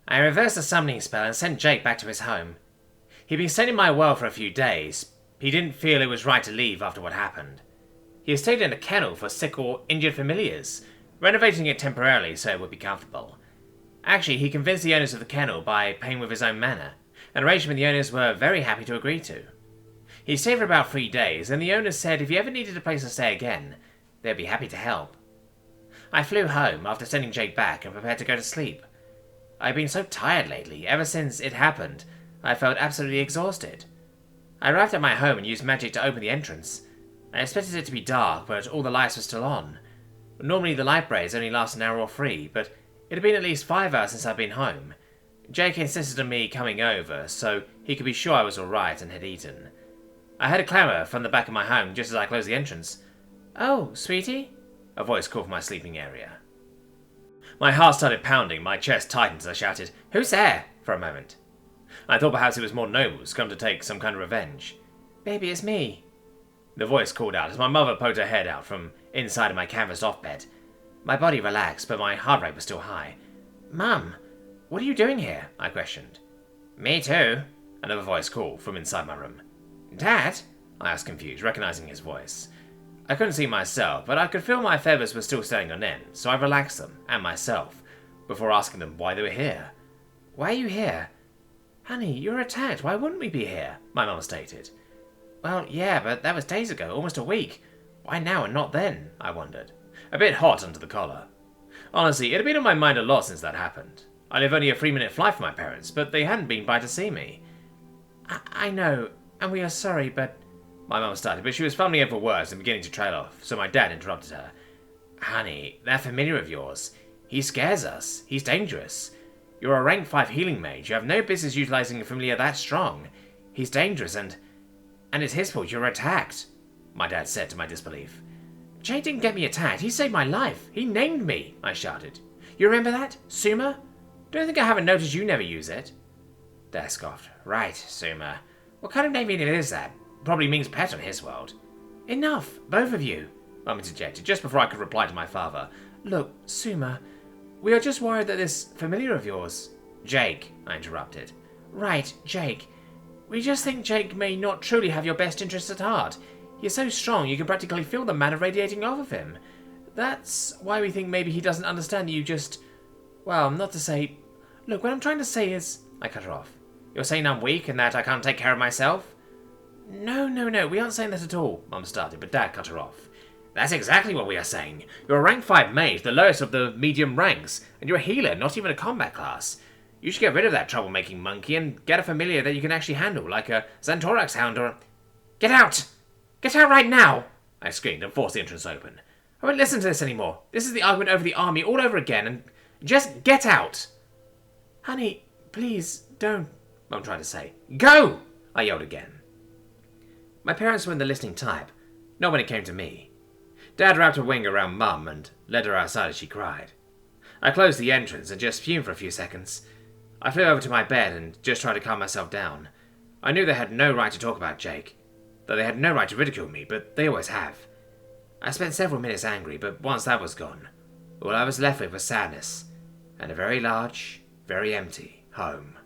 I reversed the summoning spell and sent Jake back to his home. He'd been staying in my well for a few days. He didn't feel it was right to leave after what happened. He had stayed in a kennel for sick or injured familiars, renovating it temporarily so it would be comfortable. Actually, he convinced the owners of the kennel by paying with his own manor, an arrangement the owners were very happy to agree to. He stayed for about 3 days, and the owners said if he ever needed a place to stay again, they'd be happy to help. I flew home after sending Jake back and prepared to go to sleep. I've been so tired lately. Ever since it happened, I felt absolutely exhausted. I arrived at my home and used magic to open the entrance. I expected it to be dark, but all the lights were still on. Normally the light rays only last an hour or 3, but it had been at least 5 hours since I'd been home. Jake insisted on me coming over, so he could be sure I was alright and had eaten. I heard a clamour from the back of my home just as I closed the entrance. "Oh, sweetie?" a voice called from my sleeping area. My heart started pounding, my chest tightened as I shouted, "Who's there?" for a moment. I thought perhaps it was more nobles come to take some kind of revenge. "Baby, it's me," the voice called out as my mother poked her head out from inside of my canvased-off bed. My body relaxed, but my heart rate was still high. "Mum, what are you doing here?" I questioned. "Me too," another voice called from inside my room. "Dad?" I asked confused, recognizing his voice. I couldn't see myself, but I could feel my feathers were still standing on end, so I relaxed them, and myself, before asking them why they were here. "Why are you here?" "Honey, you're attacked. Why wouldn't we be here?" my mum stated. "Well, yeah, but that was days ago, almost a week. Why now and not then?" I wondered, a bit hot under the collar. Honestly, it had been on my mind a lot since that happened. I live only a 3-minute flight from my parents, but they hadn't been by to see me. I know, and we are sorry, but... My mum started, but she was fumbling over words and beginning to trail off, so my dad interrupted her. "Honey, that familiar of yours, he scares us. He's dangerous. You're a rank 5 healing mage. You have no business utilizing a familiar that strong. He's dangerous, and it's his fault you were attacked," my dad said to my disbelief. "Jake didn't get me attacked. He saved my life. He named me," I shouted. "You remember that? Suma? Don't think I haven't noticed you never use it." Dad scoffed. "Right, Suma. What kind of naming is that? Probably means pet on his world." "Enough, both of you," Mum interjected, just before I could reply to my father. "Look, Suma, we are just worried that this familiar of yours..." "Jake," I interrupted. "Right, Jake. We just think Jake may not truly have your best interests at heart. He's so strong you can practically feel the mana radiating off of him. That's why we think maybe he doesn't understand you just... Well, not to say... Look, what I'm trying to say is..." I cut her off. "You're saying I'm weak and that I can't take care of myself?" No, we aren't saying that at all," Mum started, but Dad cut her off. "That's exactly what we are saying. You're a rank 5 mage, the lowest of the medium ranks, and you're a healer, not even a combat class. You should get rid of that troublemaking monkey and get a familiar that you can actually handle, like a Xanthorax hound or a... Get out! Get out right now!" I screamed and forced the entrance open. "I won't listen to this anymore. This is the argument over the army all over again, and just get out!" "Honey, please, don't," Mum tried to say. "Go!" I yelled again. My parents were in the listening type, not when it came to me. Dad wrapped a wing around Mum and led her outside as she cried. I closed the entrance and just fumed for a few seconds. I flew over to my bed and just tried to calm myself down. I knew they had no right to talk about Jake, though they had no right to ridicule me, but they always have. I spent several minutes angry, but once that was gone, all I was left with was sadness, and a very large, very empty home.